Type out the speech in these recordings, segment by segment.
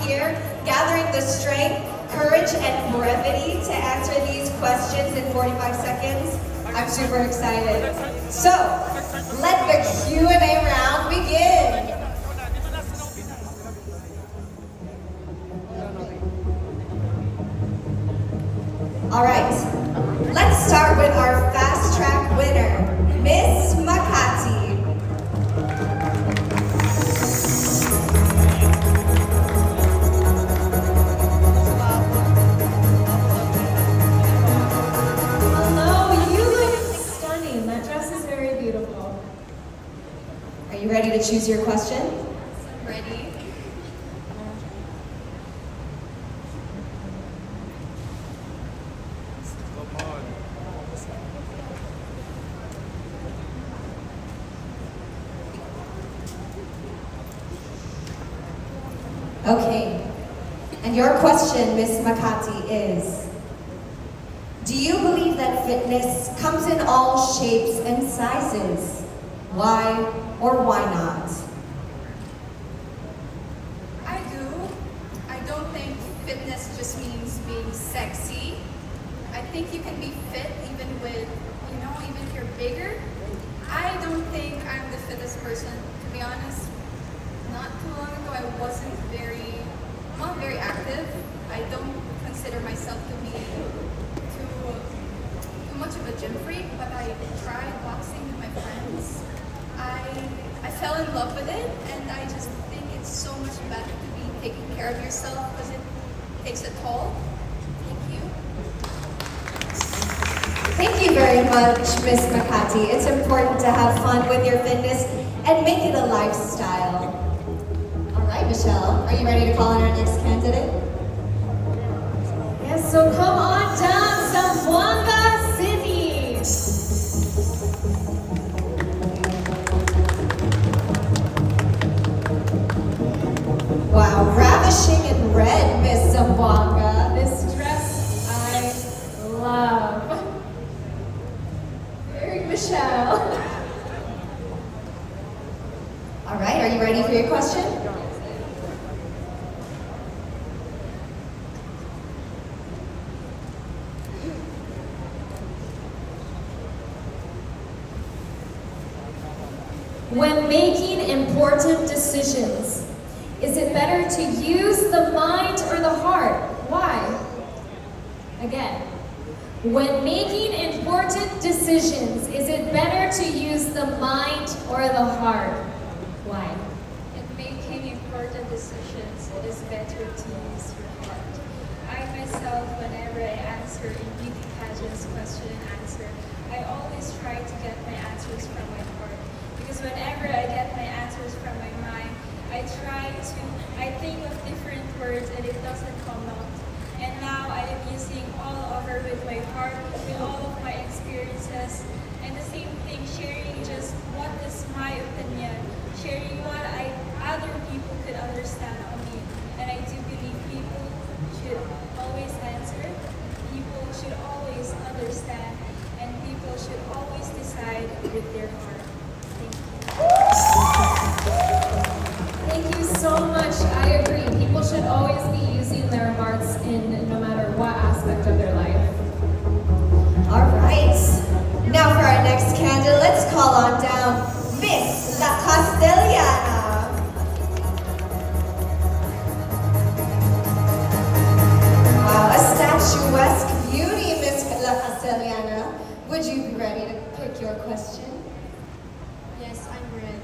here, gathering the strength, courage, and brevity to answer these questions in 45 seconds. I'm super excited. So, let the Q&A round begin. All right, let's start with our fast track winner, Miss Makati. Hello, you look stunning. That dress is very beautiful. Are you ready to choose your question? Ready? Okay, and your question, Miss Makati, is, do you believe that fitness comes in all shapes and sizes? Why or why not? I do. I don't think fitness just means being sexy. I think you can be fit even with, even if you're bigger. I don't think I'm the fittest person, to be honest. Not too long ago, I'm not very active. I don't consider myself to be too much of a gym freak, but I tried boxing with my friends. I fell in love with it, and I just think it's so much better to be taking care of yourself because it takes a toll. Thank you. Thank you very much, Miss Makati. It's important to have fun with your fitness and make it a lifestyle. All right, Michelle, are you ready to call on our next candidate? Yes, so come on down, Zamboanga City. Wow, ravishing in red, Miss Zamboanga. This dress I love. Very Michelle. All right, are you ready for your question? When making important decisions, is it better to use the mind or the heart? Why? Again, when making important decisions, is it better to use the mind or the heart? Why? In making important decisions, it is better to use your heart. I myself, whenever I answer in beauty pageant's question and answer, I always try to get my answers from my heart. Because whenever I get my answers from my mind, I think of different words and it doesn't come out. And now I am using all over with my heart, with all of my experiences. And the same thing, sharing just what is my opinion, sharing what other people could understand on me. And I do believe people should always answer, people should always understand, and people should always decide with their heart. Thank you. Thank you so much. I agree. People should always be using their hearts in no matter what aspect of their life. All right. Now for our next candidate, let's call on down Miss La Castellana. Wow, a statuesque beauty, Miss La Castellana. Would you be ready to pick your question? Yes, I'm ready.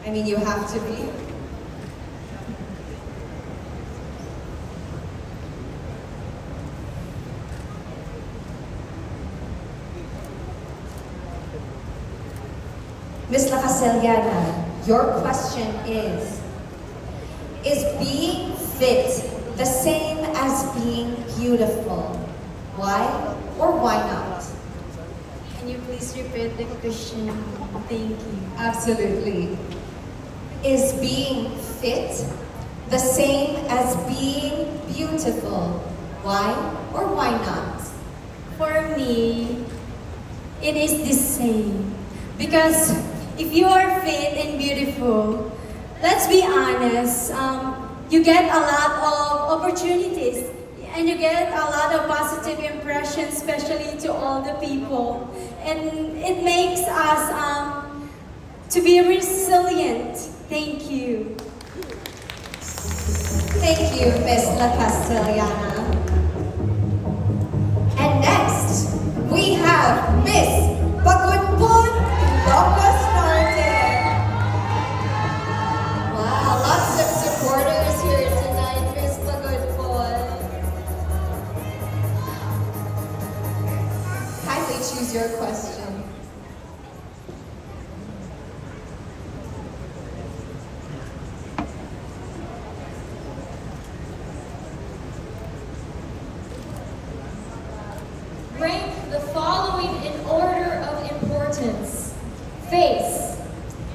I mean, you have to be. Miss La Castellana, your question is being fit the same as being beautiful? Why or why not? Can you please repeat the question? Thank you. Absolutely. Is being fit the same as being beautiful? Why or why not? For me, it is the same. Because if you are fit and beautiful, let's be honest, you get a lot of opportunities and you get a lot of positive impressions, especially to all the people. And it makes us to be resilient. Thank you. Thank you, Miss La Castellana. And next, we have Miss Pagudpon Locos Norte. Wow, lots of supporters here tonight, Miss Pagudpon. Kindly choose your question. Rank the following in order of importance: face,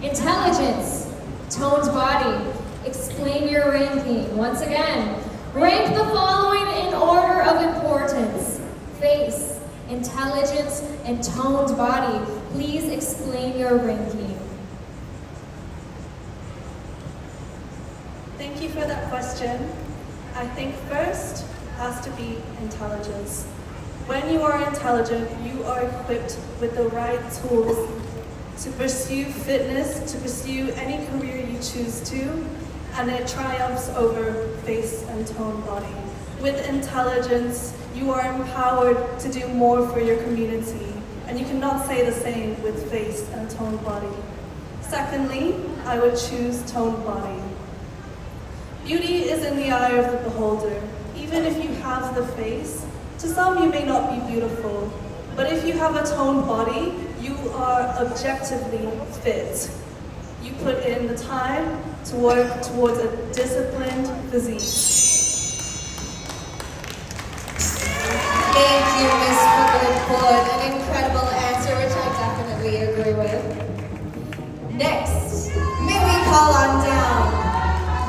intelligence, toned body. Explain your ranking. Once again, rank the following in order of importance: face, intelligence, and toned body. Please explain your ranking. Thank you for that question. I think first has to be intelligence. When you are intelligent, you are equipped with the right tools to pursue fitness, to pursue any career you choose to, and it triumphs over face and toned body. With intelligence, you are empowered to do more for your community, and you cannot say the same with face and toned body. Secondly, I would choose toned body. Beauty is in the eye of the beholder. Even if you have the face, to some you may not be beautiful, but if you have a toned body, you are objectively fit. You put in the time to work towards a disciplined physique. Thank you, Miss Pagudpon. An incredible answer, which I definitely agree with. Next, may we call on down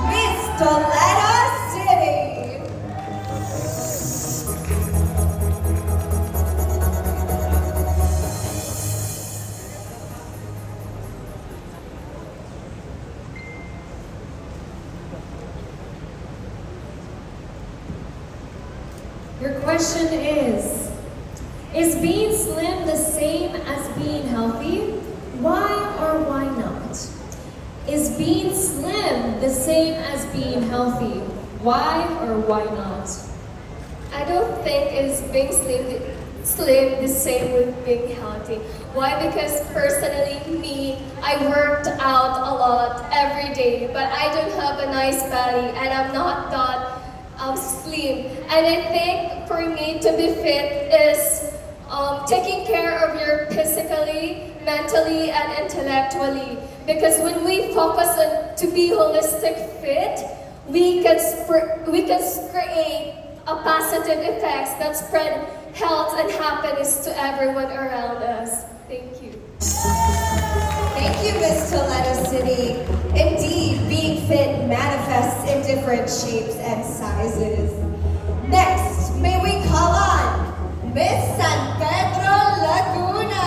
Miss Toledo City. Your question is being slim the same as being healthy? Why or why not? Is being slim the same as being healthy? Why or why not? I don't think it's being slim the same with being healthy. Why? Because personally, me, I worked out a lot every day, but I don't have a nice belly and I'm not that slim. And I think for me to be fit is taking care of your physically, mentally, and intellectually. Because when we focus on to be holistic fit, we can create a positive effects that spread health and happiness to everyone around us. Thank you. Thank you, Miss Toledo City. Indeed, being fit manifests in different shapes and sizes. Next, may we call on Miss San Pedro Laguna.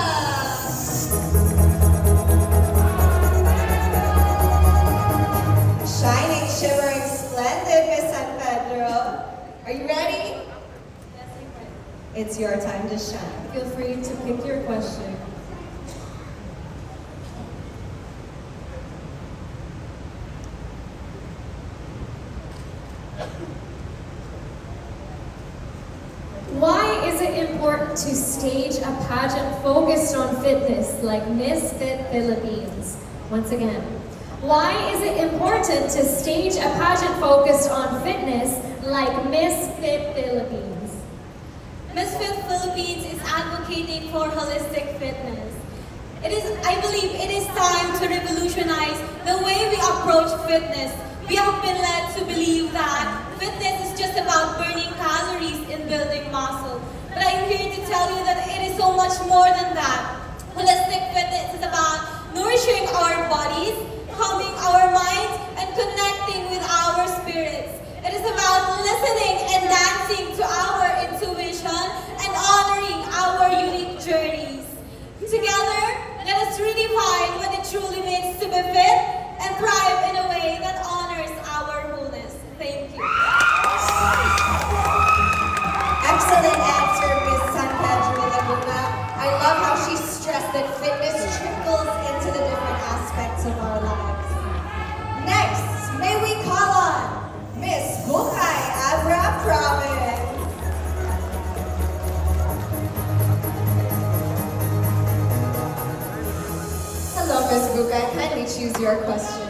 Shining, shimmering, splendid, Miss San Pedro. Are you ready? Yes, I'm ready. It's your time to shine. Feel free to pick your question. Why is it important to stage a pageant focused on fitness like Miss Fit Philippines? Once again, why is it important to stage a pageant focused on fitness like Miss Fit Philippines? Miss Fit Philippines is advocating for holistic fitness. I believe it is time to revolutionize the way we approach fitness. We have been led to believe that fitness is just about burning calories and building muscle. But I'm here to tell you that it is so much more than that. Holistic fitness is about nourishing our bodies, calming our minds, and connecting with our spirits. It is about listening and dancing to our intuition and honoring our unique journeys. Together, let us redefine what it truly means to be fit and thrive in a way that honors our wholeness. choose your question.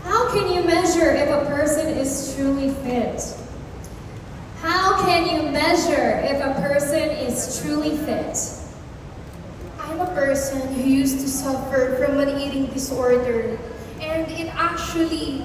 How can you measure if a person is truly fit? How can you measure if a person is truly fit? I'm a person who used to suffer from an eating disorder, and it actually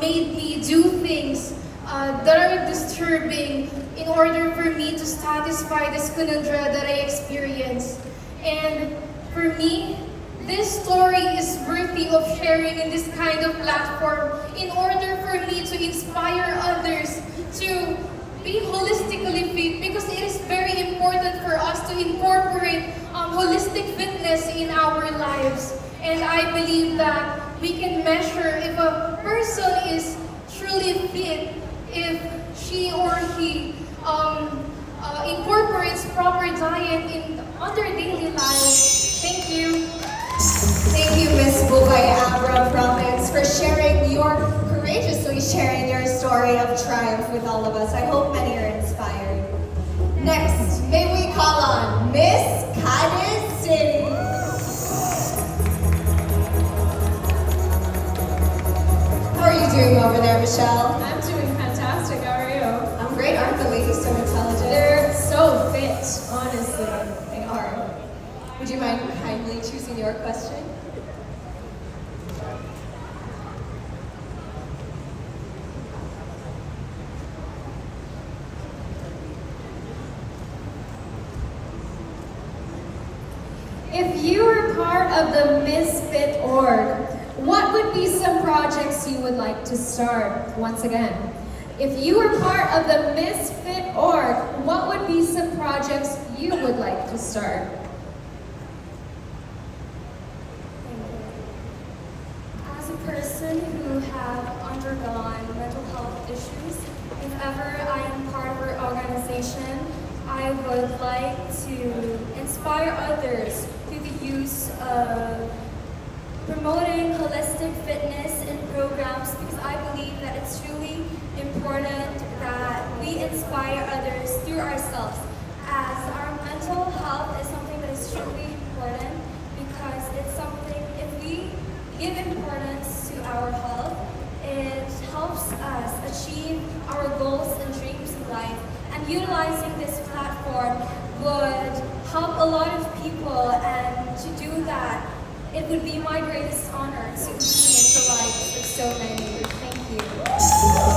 made me do things that are disturbing in order for me to satisfy this conundrum that I experienced. And for me, this story is worthy of sharing in this kind of platform in order for me to inspire others to be holistically fit, because it is very important for us to incorporate holistic fitness in our lives. And I believe that we can measure if a person is truly fit if she or he incorporates proper diet on their daily lives. Thank you. Thank you, Miss Bubay Abra Province, for courageously sharing your story of triumph with all of us. I hope many are inspired. Next, may we call on Miss Cadiz City. How are you doing over there, Michelle? I'm doing fantastic. How are you? I'm great. Aren't the ladies so intelligent? They're so fit, honestly. They are. Would you mind kindly choosing your question? If you were part of the Misfit org, what would be some projects you would like to start? Once again, if you were part of the Misfit org, what would be some projects you would like to start? As a person who have undergone mental health issues, if ever I am part of our organization, I would like to inspire others through the use of promoting holistic fitness in programs, because I believe that it's really important that we inspire others through ourselves, as our mental health is something that is truly important, because it's something, if we give importance to our health, it helps us achieve our goals and dreams in life. And utilizing this platform would help a lot of people, and to do that, it would be my greatest honor to be in the lives of so many. Thank you.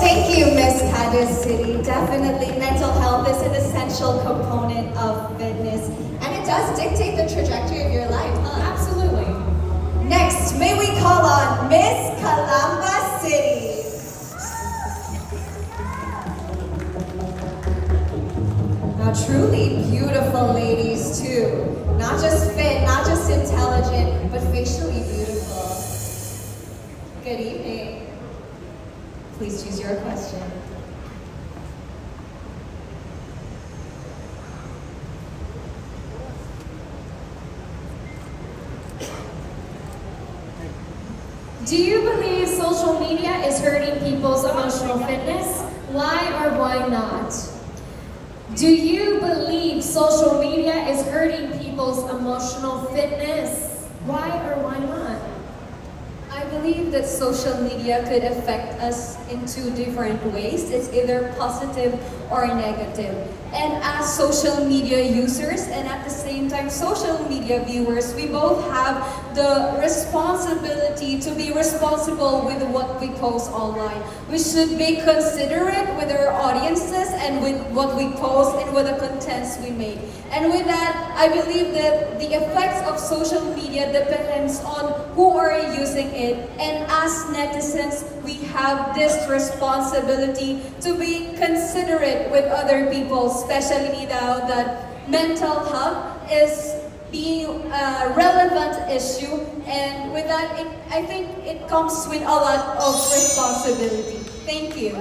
Thank you, Miss Cadiz City. Definitely, mental health is an essential component of fitness, and it does dictate the trajectory of your life, huh? Absolutely. Next, may we call on Miss Calamba City. Now, truly beautiful ladies, too. Not just fit, not just intelligent, but facially beautiful. Good evening. Please choose your question. Do you believe social media is hurting people's emotional fitness? Why or why not? Do you believe social media is hurting people's emotional fitness? Why or why not? I believe that social media could affect us in two different ways. It's either positive or negative. And as social media users and at the same time social media viewers, we both have the responsibility to be responsible with what we post online. We should be considerate with our audiences and with what we post and with the contents we make. And with that, I believe that the effects of social media depends on who are using it. And as netizens, we have this responsibility to be considerate with other people, especially now that mental health is being a relevant issue. And with that, I think it comes with a lot of responsibility. Thank you.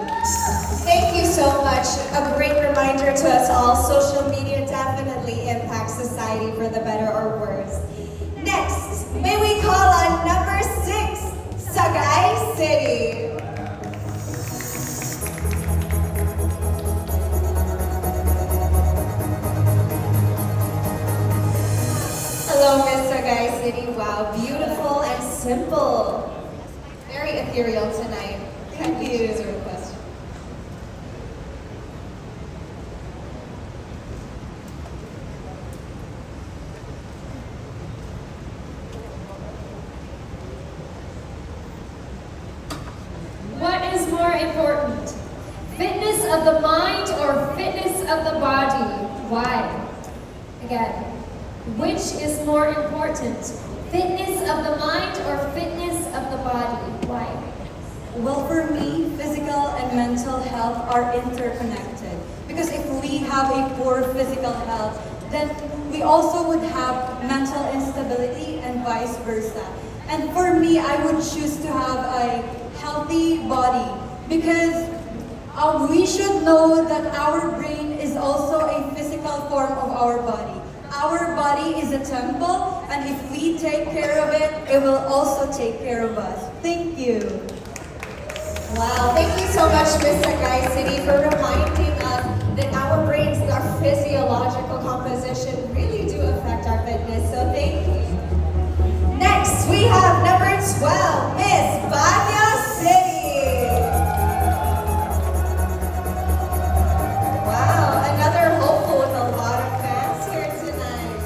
Thank you so much. A great reminder to us all, social media definitely impacts society for the better or worse. Next, may we call on number 6, Sagay City. City. Wow, beautiful and simple. Very ethereal tonight. Thank you. Choose your question. What is more important? Fitness of the mind or fitness of the body? Why? Again, which is more important? Fitness of the mind or fitness of the body? Why? Well, for me, physical and mental health are interconnected. Because if we have a poor physical health, then we also would have mental instability and vice versa. And for me, I would choose to have a healthy body because we should know that our brain is also a physical form of our body. Our body is a temple, and if we take care of it, it will also take care of us. Thank you. Wow, thank you so much, Miss Sagay City, for reminding us that our brains, our physiological composition really do affect our fitness. So thank you. Next, we have number 12, Miss Baguio City. Wow, another hopeful with a lot of fans here tonight.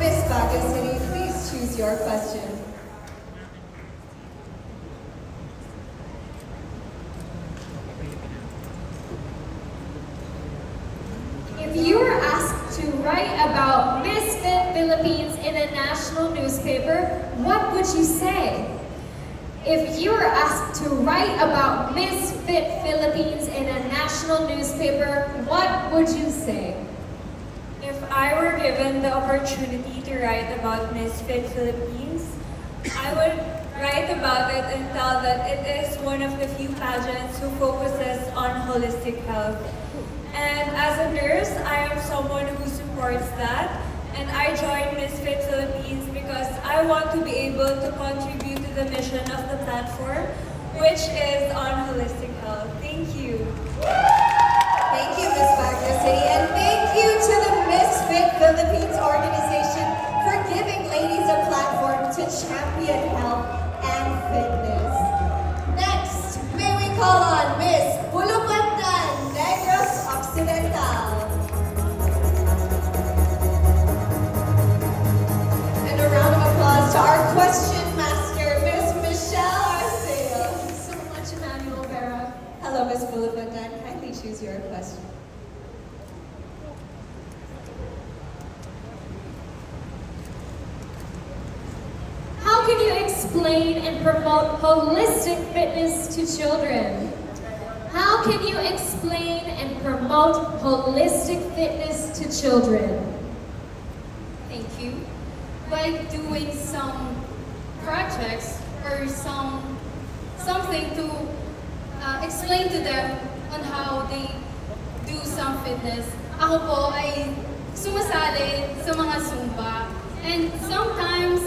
Miss Baguio City, please choose your question. If you were asked to write about Misfit Philippines in a national newspaper, what would you say? If you were asked to write about Misfit Philippines in a national newspaper, what would you say? If I were given the opportunity to write about Misfit Philippines, I would write about it and tell that it is one of the few pageants who focuses on holistic health. And as a nurse, I am someone who supports that. And I joined Misfit Philippines because I want to be able to contribute to the mission of the platform, which is on holistic health. Thank you. Thank you, Miss Baguio City, and thank you to the Misfit Philippines organization for giving ladies a platform to champion health and fitness. Next, may we call on Miss Bulupantan Negros Occidental. And a round of applause to our question master, Miss Michelle Arceo. Thank you so much, Emmanuel Vera. Hello, Miss Bulupantan. Kindly choose your question. How can you explain and promote holistic fitness to children? How can you explain and promote holistic fitness to children? Thank you. By doing some projects or something to explain to them on how they do some fitness. Ako po ay sumasali sa mga Zumba. And sometimes,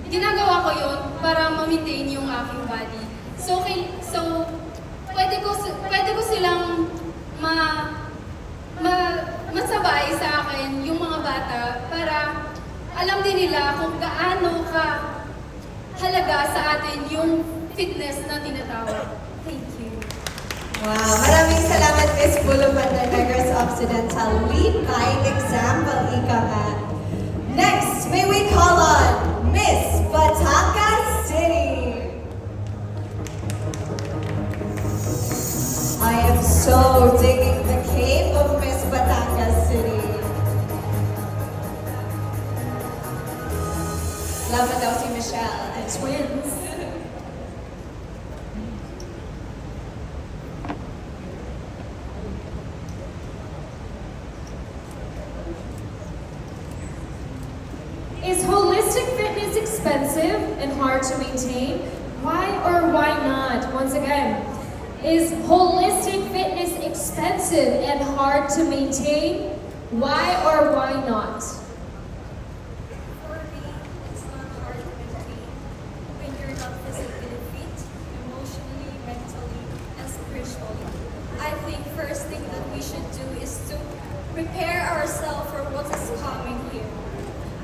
ginagawa ko yun para ma-maintain yung aking body. So pwede ko silang masabay sa akin yung mga bata para alam din nila kung gaano ka halaga sa atin yung fitness na tinatawag. Thank you. Wow, maraming salamat, Miss Bulupantan Negros Occidental. Lead by example, ika nga. Next, may we call on Miss Batangas City. I am so digging the cave of Miss Batangas City. Love daw si Michelle. And Twins. Is holistic fitness expensive and hard to maintain? Why or why not? Once again, is holistic fitness expensive and hard to maintain? Why or why not? For me, it's not hard to maintain when you're not physically fit, emotionally, mentally, and spiritually. I think first thing that we should do is to prepare ourselves for what is coming here.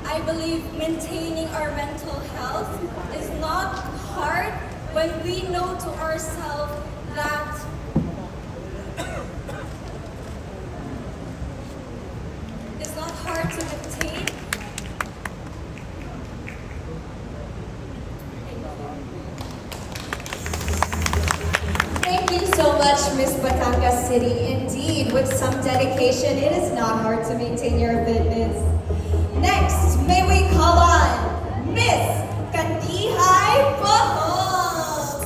I believe maintaining our mental health is not hard when we know to ourselves that it's not hard to maintain. Thank you so much, Miss Batangas City. Indeed, with some dedication, it is not hard to maintain your fitness. Next, may we call on Miss Kandihay Bohol.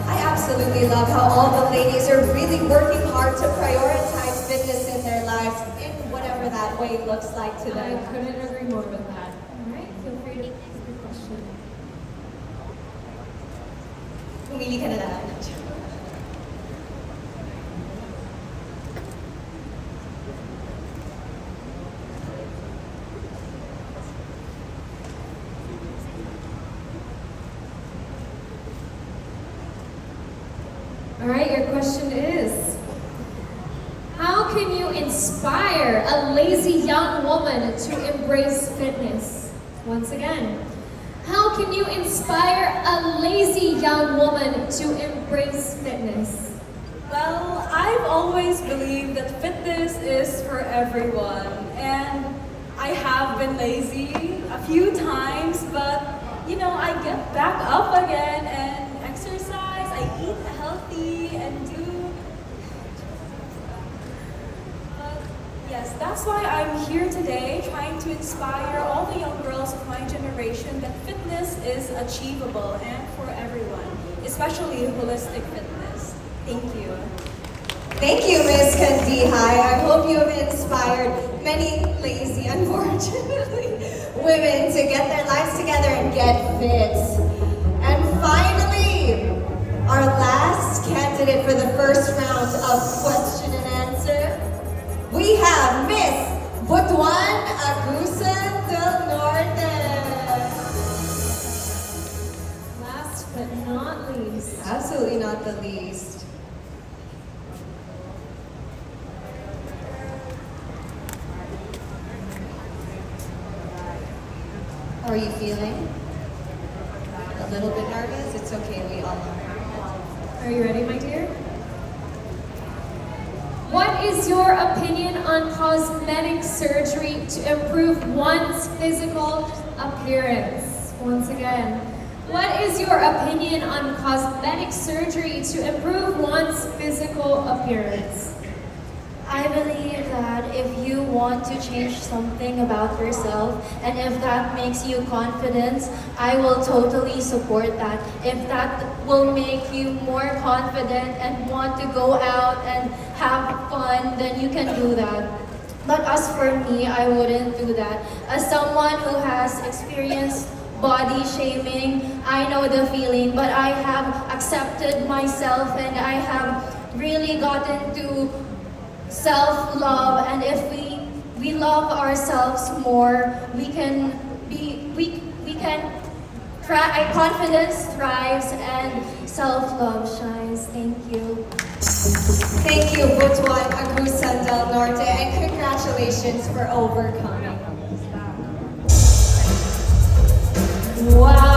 I absolutely love how all the ladies are really working hard to prioritize fitness in their lives in whatever that way looks like to I them. couldn't agree more with that. All right, feel free to ask your question. Pumili ka na lang. All right, your question is, how can you inspire a lazy young woman to embrace fitness? Once again, how can you inspire a lazy young woman to embrace fitness? Well, I've always believed that fitness is for everyone, and I have been lazy a few times, but I get back up again and exercise, I eat healthy and do. Yes, that's why I'm here today, trying to inspire all the young girls of my generation that fitness is achievable and for everyone, especially holistic fitness. Thank you. Thank you, Miss Kandihay. I hope you have inspired many lazy, unfortunately, women to get their lives together and get fit. And finally, our last candidate for the first round of question and answer, we have Miss Butuan Agusan del Norte. Last but not least, Absolutely not the least. How are you feeling? A little bit nervous? It's okay, we all are. are you ready, my dear? What is your opinion on cosmetic surgery to improve one's physical appearance? Once again, what is your opinion on cosmetic surgery to improve one's physical appearance? I believe that if you want to change something about yourself and if that makes you confident, I will totally support that. If that will make you more confident and want to go out and have fun, then you can do that. But as for me, I wouldn't do that. As someone who has experienced body shaming, I know the feeling, but I have accepted myself and I have really gotten to self-love, and if we love ourselves more, we can try. Confidence thrives and self-love shines. Thank you. Thank you, Butuan Agusan del Norte, and congratulations for overcoming. Wow.